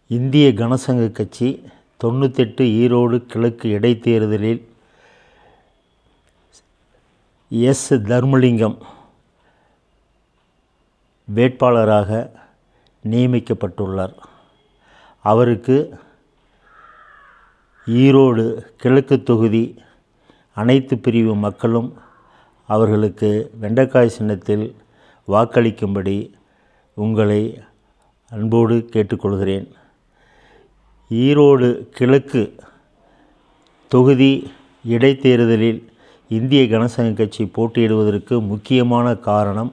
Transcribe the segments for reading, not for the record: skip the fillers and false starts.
இந்திய கனசங்க கட்சி 98 ஈரோடு கிழக்கு இடைத்தேர்தலில் எஸ். தர்மலிங்கம் வேட்பாளராக நியமிக்கப்பட்டுள்ளார். அவருக்கு ஈரோடு கிழக்கு தொகுதி அனைத்து பிரிவு மக்களும் அவர்களுக்கு வெண்டைக்காய் சின்னத்தில் வாக்களிக்கும்படி உங்களை அன்போடு கேட்டுக்கொள்கிறேன். ஈரோடு கிழக்கு தொகுதி இடைத்தேர்தலில் இந்திய கனசங்க கட்சி போட்டியிடுவதற்கு முக்கியமான காரணம்,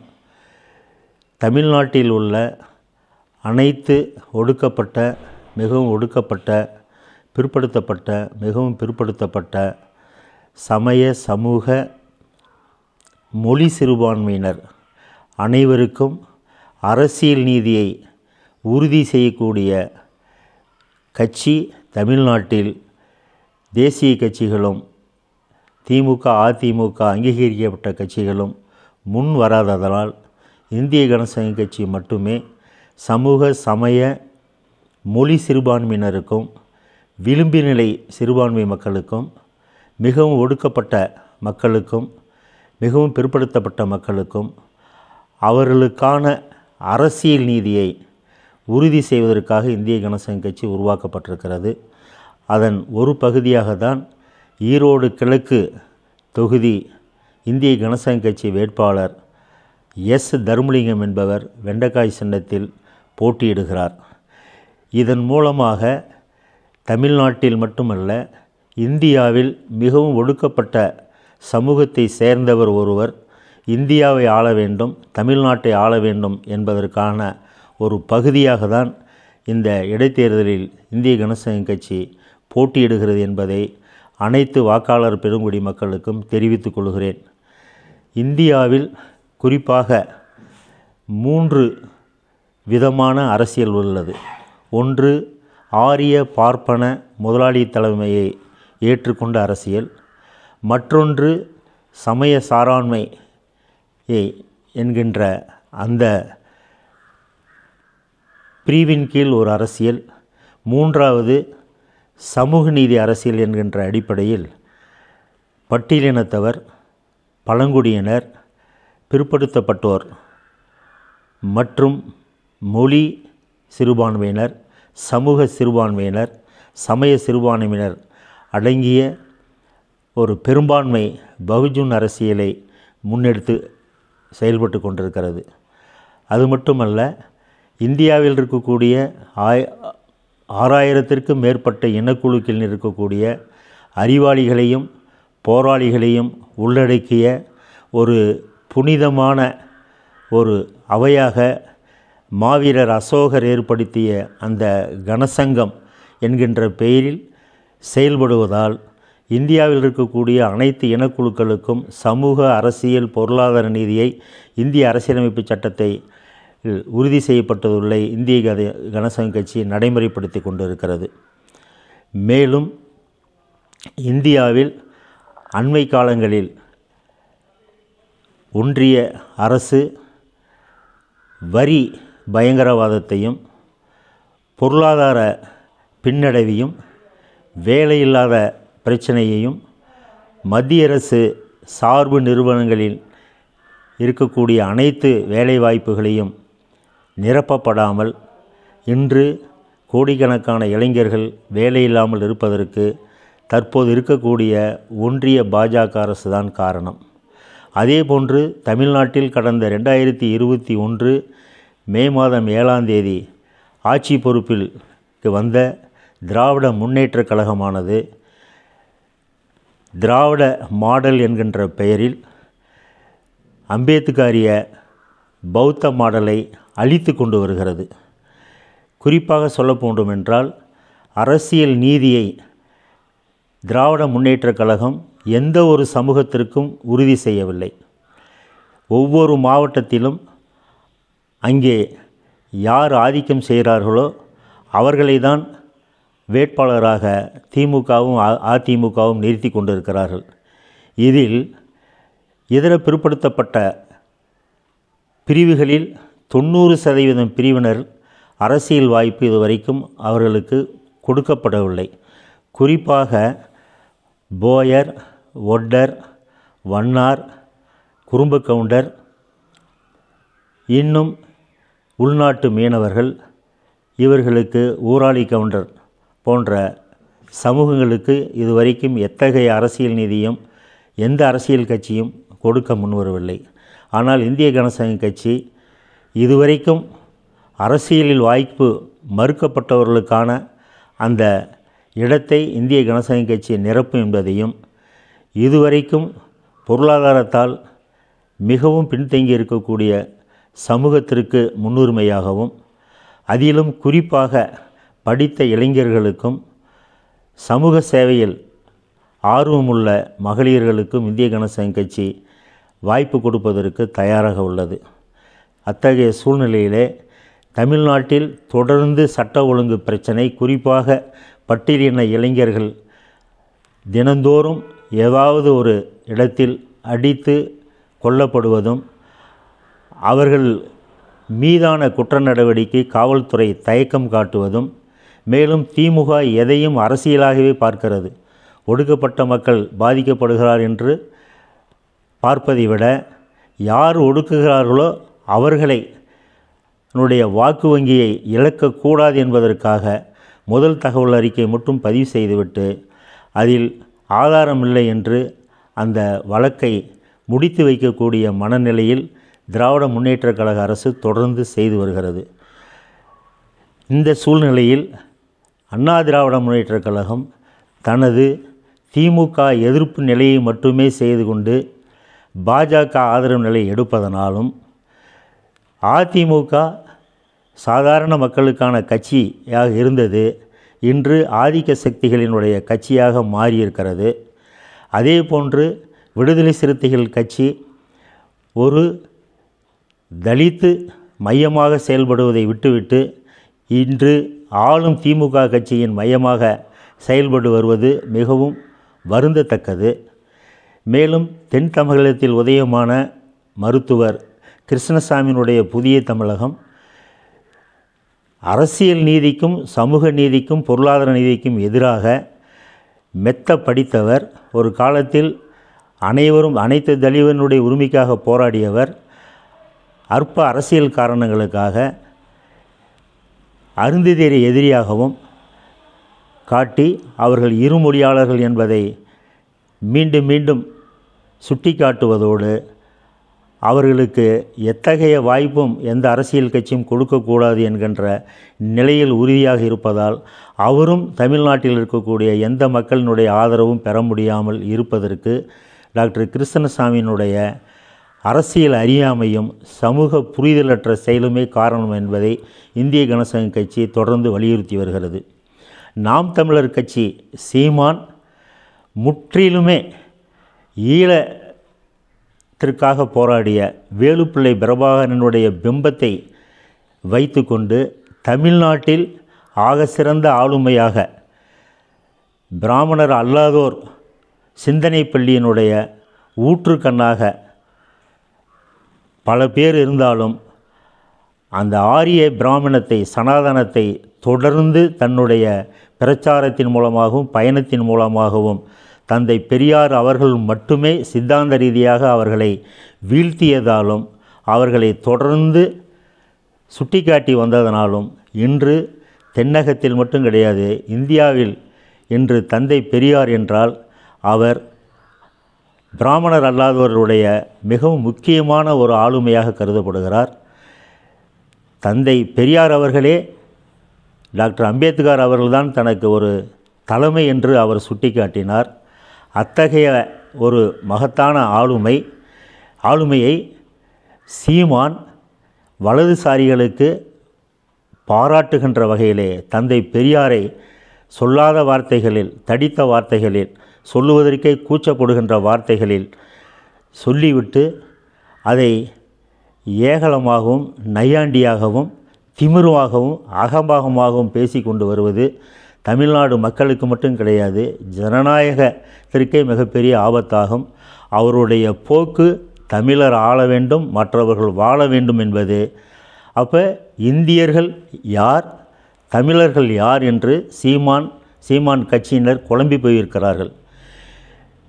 தமிழ்நாட்டில் உள்ள அனைத்து ஒடுக்கப்பட்ட, மிகவும் ஒடுக்கப்பட்ட, பிற்படுத்தப்பட்ட, மிகவும் பிற்படுத்தப்பட்ட சமய, சமூக, மொழி சிறுபான்மையினர் அனைவருக்கும் அரசியல் நீதியை உறுதி செய்யக்கூடிய கட்சி தமிழ்நாட்டில் தேசிய கட்சிகளும் திமுக, அதிமுக அங்கீகரிக்கப்பட்ட கட்சிகளும் முன் வராததனால் இந்திய கனசங்க கட்சி மட்டுமே சமூக, சமய, மொழி சிறுபான்மையினருக்கும், விளிம்பு நிலை சிறுபான்மை மக்களுக்கும், மிகவும் ஒடுக்கப்பட்ட மக்களுக்கும், மிகவும் பிற்படுத்தப்பட்ட மக்களுக்கும் அவர்களுக்கான அரசியல் நீதியை உறுதி செய்வதற்காக இந்திய கனசங்க கட்சி உருவாக்கப்பட்டிருக்கிறது. அதன் ஒரு பகுதியாக தான் ஈரோடு கிழக்கு தொகுதி இந்திய கனசங்க கட்சி வேட்பாளர் எஸ். தர்மலிங்கம் என்பவர் வெண்டைக்காய் சின்னத்தில் போட்டியிடுகிறார். இதன் மூலமாக தமிழ்நாட்டில் மட்டுமல்ல, இந்தியாவில் மிகவும் ஒடுக்கப்பட்ட சமூகத்தை சேர்ந்தவர் ஒருவர் இந்தியாவை ஆள வேண்டும், தமிழ்நாட்டை ஆள வேண்டும் என்பதற்கான ஒரு பகுதியாக தான் இந்த இடைத்தேர்தலில் இந்திய கனசங்க கட்சி போட்டியிடுகிறது என்பதை அனைத்து வாக்காளர் பெருங்குடி மக்களுக்கும் தெரிவித்துக் கொள்கிறேன். இந்தியாவில் குறிப்பாக 3 விதமான அரசியல் உள்ளது. ஒன்று, ஆரிய பார்ப்பன முதலாளி தலைமையை ஏற்றுக்கொண்ட அரசியல். மற்றொன்று, சமய சாராண்மை என்கின்ற அந்த பிரிவின் கீழ் ஒரு அரசியல். மூன்றாவது, சமூக நீதி அரசியல் என்கின்ற அடிப்படையில் பட்டியலினத்தவர், பழங்குடியினர், பிற்படுத்தப்பட்டோர் மற்றும் மொழி சிறுபான்மையினர், சமூக சிறுபான்மையினர், சமய சிறுபான்மையினர் அடங்கிய ஒரு பெரும்பான்மை பகுஜன் அரசியலை முன்னெடுத்து செயல்பட்டு கொண்டிருக்கிறது. அது மட்டுமல்ல, இந்தியாவில் இருக்கக்கூடிய 6000த்திற்கும் மேற்பட்ட இனக்குழுக்களில் இருக்கக்கூடிய அறிவாளிகளையும் போராளிகளையும் உள்ளடக்கிய ஒரு புனிதமான ஒரு அவையாக மாவீரர் அசோகர் ஏற்படுத்திய அந்த கனசங்கம் என்கின்ற பெயரில் செயல்படுவதால் இந்தியாவில் இருக்கக்கூடிய அனைத்து இனக்குழுக்களுக்கும் சமூக, அரசியல், பொருளாதார நீதியை இந்திய அரசியலமைப்பு சட்டத்தை உறுதி செய்யப்பட்டுள்ள இந்திய கனசங்க கட்சி நடைமுறைப்படுத்தி கொண்டிருக்கிறது. மேலும் இந்தியாவில் அண்மை காலங்களில் ஒன்றிய அரசு வரி பயங்கரவாதத்தையும், பொருளாதார பின்னடைவையும், வேலையில்லாத பிரச்சனையையும், மத்திய அரசு சார்பு நிறுவனங்களில் இருக்கக்கூடிய அனைத்து வேலைவாய்ப்புகளையும் நிரப்பப்படாமல் இன்று கோடிக்கணக்கான இளைஞர்கள் வேலையில்லாமல் இருப்பதற்கு தற்போது இருக்கக்கூடிய ஒன்றிய பாஜக அரசு தான் காரணம். அதேபோன்று தமிழ்நாட்டில் கடந்த 2021 மே மாதம் 7ஆம் தேதி ஆட்சி பொறுப்பில் வந்த திராவிட முன்னேற்றக் கழகமானது திராவிட மாடல் என்கின்ற பெயரில் அம்பேத்கரிய பௌத்த மாடலை அழித்து கொண்டு வருகிறது. குறிப்பாக சொல்ல வேண்டுமென்றால், அரசியல் நீதியை திராவிட முன்னேற்றக் கழகம் எந்த ஒரு சமூகத்திற்கும் உறுதி செய்யவில்லை. ஒவ்வொரு மாவட்டத்திலும் அங்கே யார் ஆதிக்கம் செய்கிறார்களோ அவர்களை தான் வேட்பாளராக திமுகவும் அதிமுகவும் நிறுத்தி கொண்டிருக்கிறார்கள். இதில் இதர பிற்படுத்தப்பட்ட பிரிவுகளில் 90% பிரிவினர் அரசியல் வாய்ப்பு இதுவரைக்கும் அவர்களுக்கு கொடுக்கப்படவில்லை. குறிப்பாக போயர், ஒட்டர், வண்ணார், குறும்ப கவுண்டர், இன்னும் உள்நாட்டு மீனவர்கள், இவர்களுக்கு ஊராளி கவுண்டர் போன்ற சமூகங்களுக்கு இதுவரைக்கும் எத்தகைய அரசியல் நீதியும் எந்த அரசியல் கட்சியும் கொடுக்க முன்வரவில்லை. ஆனால் இந்திய கனசங்க கட்சி இதுவரைக்கும் அரசியலில் வாய்ப்பு மறுக்கப்பட்டவர்களுக்கான அந்த இடத்தை இந்திய கனசங்க கட்சி நிரப்பும் என்பதையும், இதுவரைக்கும் பொருளாதாரத்தால் மிகவும் பின்தங்கி இருக்கக்கூடிய சமூகத்திற்கு முன்னுரிமையாகவும், அதிலும் குறிப்பாக படித்த இளைஞர்களுக்கும் சமூக சேவையில் ஆர்வமுள்ள மகளிர்களுக்கும் இந்திய கனசங்க கட்சி வாய்ப்பு கொடுப்பதற்கு தயாராக உள்ளது. அத்தகைய சூழ்நிலையிலே தமிழ்நாட்டில் தொடர்ந்து சட்ட ஒழுங்கு பிரச்சனை, குறிப்பாக பட்டியலின இளைஞர்கள் தினந்தோறும் ஏதாவது ஒரு இடத்தில் அடித்து கொல்லப்படுவதும், அவர்கள் மீதான குற்ற நடவடிக்கை காவல்துறை தயக்கம் காட்டுவதும், மேலும் திமுக எதையும் அரசியலாகவே பார்க்கிறது. ஒடுக்கப்பட்ட மக்கள் பாதிக்கப்படுகிறார் என்று பார்ப்பதை விட, யார் ஒடுக்குகிறார்களோ அவர்களை வாக்கு வங்கியை இழக்கக்கூடாது என்பதற்காக முதல் தகவல் அறிக்கை மட்டும் பதிவு செய்துவிட்டு அதில் ஆதாரமில்லை என்று அந்த வழக்கை முடித்து வைக்கக்கூடிய மனநிலையில் திராவிட முன்னேற்றக் கழக அரசு தொடர்ந்து செய்து வருகிறது. இந்த சூழ்நிலையில் அண்ணா திராவிட முன்னேற்றக் கழகம் தனது திமுக எதிர்ப்பு நிலையை மட்டுமே செய்து கொண்டு பாஜக ஆதரவு நிலையை எடுப்பதனாலும், அதிமுக சாதாரண மக்களுக்கான கட்சியாக இருந்தது இன்று ஆதிக்க சக்திகளினுடைய கட்சியாக மாறியிருக்கிறது. அதே போன்று விடுதலை சிறுத்தைகள் கட்சி ஒரு தலித்து மையமாக செயல்படுவதை விட்டுவிட்டு இன்று ஆளும் திமுக கட்சியின் மையமாக செயல்பட்டு வருவது மிகவும் வருந்தத்தக்கது. மேலும் தென் தமிழகத்தில் உதயமான மருத்துவர் கிருஷ்ணசாமியினுடைய புதிய தமிழகம் அரசியல் நீதிக்கும் சமூக நீதிக்கும் பொருளாதார நீதிக்கும் எதிராக மெத்த படித்தவர். ஒரு காலத்தில் அனைத்து தலிவனுடைய உரிமைக்காக போராடியவர். அற்ப அரசியல் காரணங்களுக்காக அருந்ததியரை எதிரியாகவும் காட்டி அவர்கள் இருமொழியாளர்கள் என்பதை மீண்டும் மீண்டும் சுட்டி காட்டுவதோடு, அவர்களுக்கு எத்தகைய வாய்ப்பும் எந்த அரசியல் கட்சியும் கொடுக்கக்கூடாது என்கின்ற நிலையில் உறுதியாக இருப்பதால் அவரும் தமிழ்நாட்டில் இருக்கக்கூடிய எந்த மக்களினுடைய ஆதரவும் பெற முடியாமல் இருப்பதற்கு டாக்டர் கிருஷ்ணசாமியினுடைய அரசியல் அறியாமையும் சமூக புரிதலற்ற செயலுமே காரணம் என்பதை இந்திய கனசங்க கட்சி தொடர்ந்து வலியுறுத்தி வருகிறது. நாம் தமிழர் கட்சி சீமான் முற்றிலுமே ஈழத்திற்காக போராடிய வேலுப்பிள்ளை பிரபாகரனுடைய பிம்பத்தை வைத்து கொண்டு தமிழ்நாட்டில் ஆக சிறந்த ஆளுமையாக பிராமணர் அல்லாதோர் சிந்தனை பள்ளியினுடைய ஊற்றுக்கண்ணாக பல பேர் இருந்தாலும், அந்த ஆரிய பிராமணத்தை சனாதனத்தை தொடர்ந்து தன்னுடைய பிரச்சாரத்தின் மூலமாகவும் பயணத்தின் மூலமாகவும் தந்தை பெரியார் அவர்கள் மட்டுமே சித்தாந்த ரீதியாக அவர்களை வீழ்த்தியதாலும், அவர்களை தொடர்ந்து சுட்டிக்காட்டி வந்ததனாலும் இன்று தென்னகத்தில் மட்டும் கிடையாது, இந்தியாவில் இன்று தந்தை பெரியார் என்றால் அவர் பிராமணர் அல்லாதவர்களுடைய மிகவும் முக்கியமான ஒரு ஆளுமையாக கருதப்படுகிறார். தந்தை பெரியார் அவர்களே டாக்டர் அம்பேத்கர் அவர்கள்தான் தனக்கு ஒரு தலைமை என்று அவர் சுட்டிக்காட்டினார். அத்தகைய ஒரு மகத்தான ஆளுமையை சீமான் வலதுசாரிகளுக்கு பாராட்டுகின்ற வகையிலே தந்தை பெரியாரை சொல்லாத வார்த்தைகளில், தடித்த வார்த்தைகளில், சொல்லுவதற்கே கூச்சப்படுகின்ற வார்த்தைகளில் சொல்லிவிட்டு அதை ஏகலமாகவும் நையாண்டியாகவும் திமிருவாகவும் அகம்பாகமாகவும் பேசி கொண்டு வருவது தமிழ்நாடு மக்களுக்கு மட்டும் கிடையாது, ஜனநாயகத்திற்கே மிகப்பெரிய ஆபத்தாகும். அவருடைய போக்கு தமிழர் ஆள வேண்டும், மற்றவர்கள் வாழ வேண்டும் என்பது அப்போ இந்தியர்கள் யார், தமிழர்கள் யார் என்று சீமான் கட்சியினர் குழம்பி போயிருக்கிறார்கள்.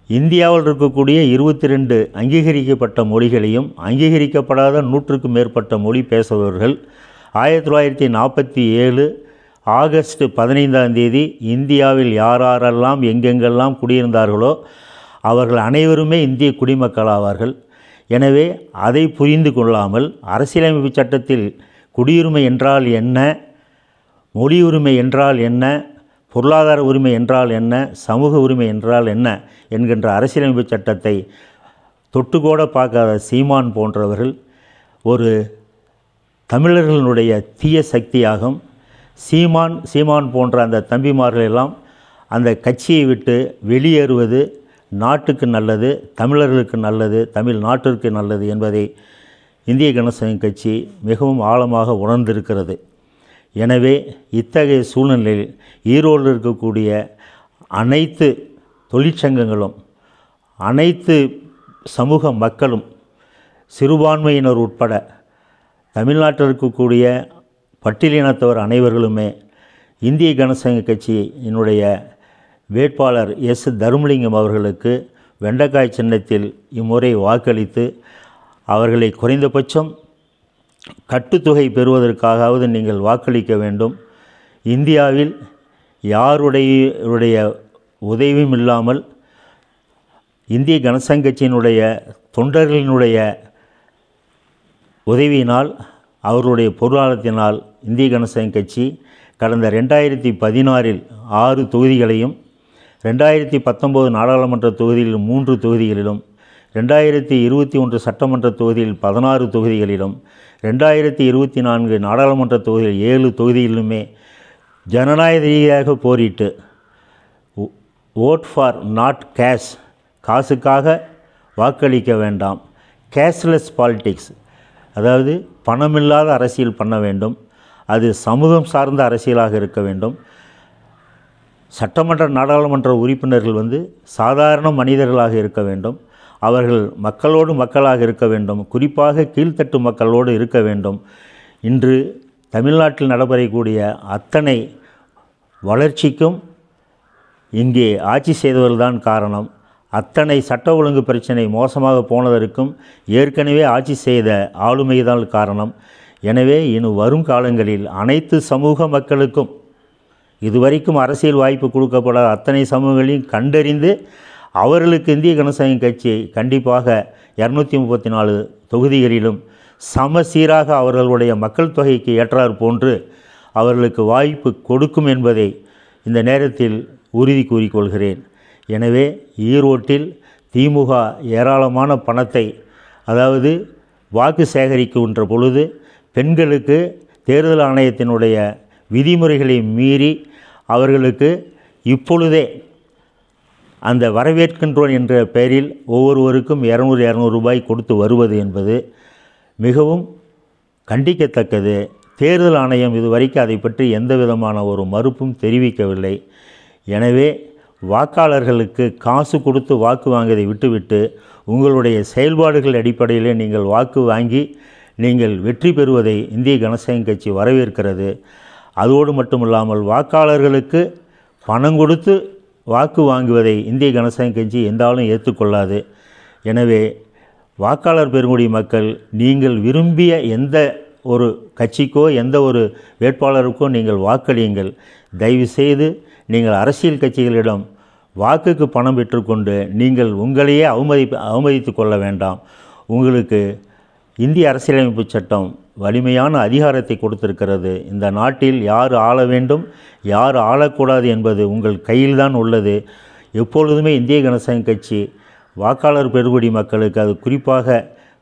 இந்தியாவில் இருக்கக்கூடிய 22 அங்கீகரிக்கப்பட்ட மொழிகளையும் அங்கீகரிக்கப்படாத 100க்கும் மேற்பட்ட மொழி பேசுபவர்கள் 1947 ஆகஸ்ட் 15ஆம் தேதி இந்தியாவில் யாரெல்லாம் எங்கெங்கெல்லாம் குடியிருந்தார்களோ அவர்கள் அனைவருமே இந்திய குடிமக்களாவார்கள். எனவே அதை புரிந்து கொள்ளாமல் அரசியலமைப்பு சட்டத்தில் குடியுரிமை என்றால் என்ன, மொழி உரிமை என்றால் என்ன, பொருளாதார உரிமை என்றால் என்ன, சமூக உரிமை என்றால் என்ன என்கின்ற அரசியலமைப்பு சட்டத்தை தொட்டுக்கூட பார்க்காத சீமான் போன்றவர்கள் ஒரு தமிழர்களுடைய தீய சக்தியாகும். சீமான் போன்ற அந்த தம்பிமார்களெல்லாம் அந்த கட்சியை விட்டு வெளியேறுவது நாட்டுக்கு நல்லது, தமிழர்களுக்கு நல்லது, தமிழ்நாட்டிற்கு நல்லது என்பதை இந்திய கனசங்க கட்சி மிகவும் ஆழமாக உணர்ந்திருக்கிறது. எனவே இத்தகைய சூழ்நிலையில் ஈரோடில் இருக்கக்கூடிய அனைத்து தொழிற்சங்கங்களும், அனைத்து சமூக மக்களும், சிறுபான்மையினர் உட்பட தமிழ்நாட்டில் இருக்கக்கூடிய பட்டியலினத்தவர் அனைவர்களுமே இந்திய கனசங்க கட்சியினுடைய வேட்பாளர் எஸ். தர்மலிங்கம் அவர்களுக்கு வெண்டைக்காய் சின்னத்தில் இம்முறை வாக்களித்து அவர்களை குறைந்தபட்சம் கட்டுத்தொகை பெறுவதற்காகவது நீங்கள் வாக்களிக்க வேண்டும். இந்தியாவில் யாருடைய உதவியும் இல்லாமல் இந்திய கனசங்க கட்சியினுடைய தொண்டர்களினுடைய உதவியினால், அவர்களுடைய பொருளாதாரத்தினால் இந்திய கனசங்க கட்சி கடந்த 2016 6 தொகுதிகளையும், 2019 நாடாளுமன்ற தொகுதியில் 3 தொகுதிகளிலும், 2021 சட்டமன்ற தொகுதியில் 16 தொகுதிகளிலும், 2024 நாடாளுமன்ற தொகுதியில் 7 தொகுதிகளிலுமே ஜனநாயக ரீதியாக போரிட்டு ஓட் ஃபார் நாட் கேஷ், காசுக்காக வாக்களிக்க வேண்டாம், கேஷ்லெஸ் பாலிடிக்ஸ், அதாவது பணமில்லாத அரசியல் பண்ண வேண்டும், அது சமூகம் சார்ந்த அரசியலாக இருக்க வேண்டும். சட்டமன்ற நாடாளுமன்ற உறுப்பினர்கள் சாதாரண மனிதர்களாக இருக்க வேண்டும், அவர்கள் மக்களோடு மக்களாக இருக்க வேண்டும், குறிப்பாக கீழ்த்தட்டு மக்களோடு இருக்க வேண்டும். இன்று தமிழ்நாட்டில் நடைபெறக்கூடிய அத்தனை வளர்ச்சிக்கும் இங்கே ஆட்சி செய்தவர்கள்தான் காரணம். அத்தனை சட்ட ஒழுங்கு பிரச்சனை மோசமாக போனதற்கும் ஏற்கனவே ஆட்சி செய்த ஆளுமைதான் காரணம். எனவே இன்னும் வரும் காலங்களில் அனைத்து சமூக மக்களுக்கும், இதுவரைக்கும் அரசியல் வாய்ப்பு கொடுக்கப்படாத அத்தனை சமூகங்களையும் கண்டறிந்து அவர்களுக்கு இந்திய கனசங்க கட்சி கண்டிப்பாக 234 தொகுதிகளிலும் சமசீராக அவர்களுடைய மக்கள் தொகைக்கு ஏற்றாற் போன்று அவர்களுக்கு வாய்ப்பு கொடுக்கும் என்பதை இந்த நேரத்தில் உறுதி கூறிக்கொள்கிறேன். எனவே ஈரோட்டில் திமுக ஏராளமான பணத்தை, அதாவது வாக்கு சேகரிக்கின்ற பொழுது பெண்களுக்கு தேர்தல் ஆணையத்தினுடைய விதிமுறைகளை மீறி அவர்களுக்கு இப்பொழுதே அந்த வரவேற்கின்றோன் என்ற பெயரில் ஒவ்வொருவருக்கும் 200 ரூபாய் கொடுத்து வருவது என்பது மிகவும் கண்டிக்கத்தக்கது. தேர்தல் ஆணையம் இதுவரைக்கும் அதை பற்றி எந்த விதமான ஒரு மறுப்பும் தெரிவிக்கவில்லை. எனவே வாக்காளர்களுக்கு காசு கொடுத்து வாக்கு வாங்குவதை விட்டுவிட்டு உங்களுடைய செயல்பாடுகள் அடிப்படையிலே நீங்கள் வாக்கு வாங்கி நீங்கள் வெற்றி பெறுவதை இந்திய கனசங்க கட்சி வரவேற்கிறது. அதோடு மட்டுமில்லாமல் வாக்காளர்களுக்கு பணம் கொடுத்து வாக்கு வாங்குவதை இந்திய கனசங்க கட்சி எந்தாலும் ஏற்றுக்கொள்ளாது. எனவே வாக்காளர் பெருங்குடி மக்கள், நீங்கள் விரும்பிய எந்த ஒரு கட்சிக்கோ எந்த ஒரு வேட்பாளருக்கோ நீங்கள் வாக்களியுங்கள். தயவுசெய்து நீங்கள் அரசியல் கட்சிகளிடம் வாக்குக்கு பணம் பெற்றுக்கொண்டு நீங்கள் உங்களையே அவமதித்து கொள்ள வேண்டாம். உங்களுக்கு இந்திய அரசியலமைப்பு சட்டம் வலிமையான அதிகாரத்தை கொடுத்திருக்கிறது. இந்த நாட்டில் யார் ஆள வேண்டும், யார் ஆளக்கூடாது என்பது உங்கள் கையில்தான் உள்ளது. எப்பொழுதுமே இந்திய கனசங்க கட்சி வாக்காளர் பெருங்குடி மக்களுக்கு, அது குறிப்பாக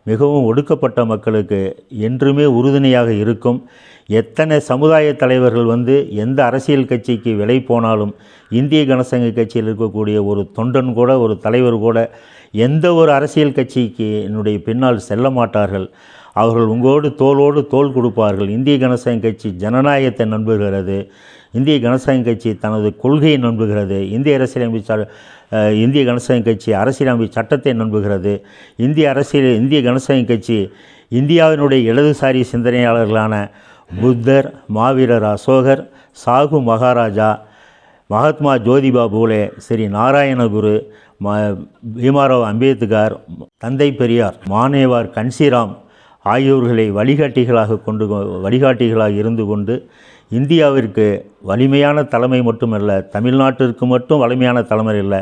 மிகவும் ஒடுக்கப்பட்ட மக்களுக்கு என்றுமே உறுதுணையாக இருக்கும். எத்தனை சமுதாய தலைவர்கள் எந்த அரசியல் கட்சிக்கு விலை போனாலும் இந்திய கனசங்க கட்சியில் இருக்கக்கூடிய ஒரு தொண்டன் கூட, ஒரு தலைவர் கூட எந்த ஒரு அரசியல் கட்சிக்கு என்னுடைய பின்னால் செல்ல மாட்டார்கள். அவர்கள் உங்களோடு தோளோடு தோள் கொடுப்பார்கள். இந்திய கனசங்க கட்சி ஜனநாயகத்தை நம்புகிறது. இந்திய கனசங்க கட்சி தனது கொள்கையை நம்புகிறது. இந்திய கனசங்க கட்சி அரசியலமைப்பு சட்டத்தை நம்புகிறது. இந்திய கனசங்க கட்சி இந்தியாவினுடைய இடதுசாரி சிந்தனையாளர்களான புத்தர், மாவீரர் அசோகர், சாகு மகாராஜா, மகாத்மா ஜோதிபா பூலே, ஸ்ரீ நாராயணகுரு, பீமாராவ் அம்பேத்கர், தந்தை பெரியார், மானேவார் கன்சிராம் ஆகியோர்களை வழிகாட்டிகளாக இருந்து கொண்டு இந்தியாவிற்கு வலிமையான தலைமை மட்டுமல்ல, தமிழ்நாட்டிற்கு மட்டும் வலிமையான தலைமை இல்லை,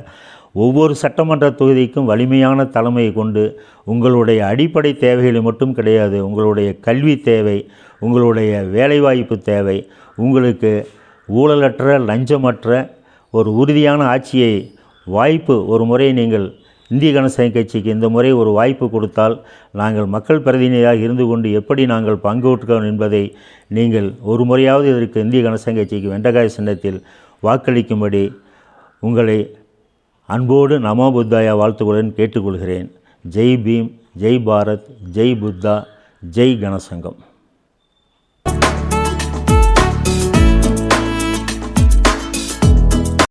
ஒவ்வொரு சட்டமன்ற தொகுதிக்கும் வலிமையான தலைமையை கொண்டு உங்களுடைய அடிப்படை தேவைகளை மட்டும் கிடையாது, உங்களுடைய கல்வி தேவை, உங்களுடைய வேலைவாய்ப்பு தேவை, உங்களுக்கு ஊழலற்ற லஞ்சமற்ற ஒரு உறுதியான ஆட்சியை வாய்ப்பு ஒரு முறை நீங்கள் இந்திய கனசங்க கட்சிக்கு இந்த முறை ஒரு வாய்ப்பு கொடுத்தால் நாங்கள் மக்கள் பிரதிநிதியாக இருந்து கொண்டு எப்படி நாங்கள் பங்கேற்கிறோம் என்பதை நீங்கள் ஒரு முறையாவது இதற்கு இந்திய கனசங்க கட்சிக்கு வெண்டைக்காய் சின்னத்தில் வாக்களிக்கும்படி உங்களை அன்போடு நமோ புத்தாயா வாழ்த்துக்களுடன் கேட்டுக்கொள்கிறேன். ஜெய் பீம், ஜெய் பாரத், ஜெய் புத்தா, ஜெய் கனசங்கம்.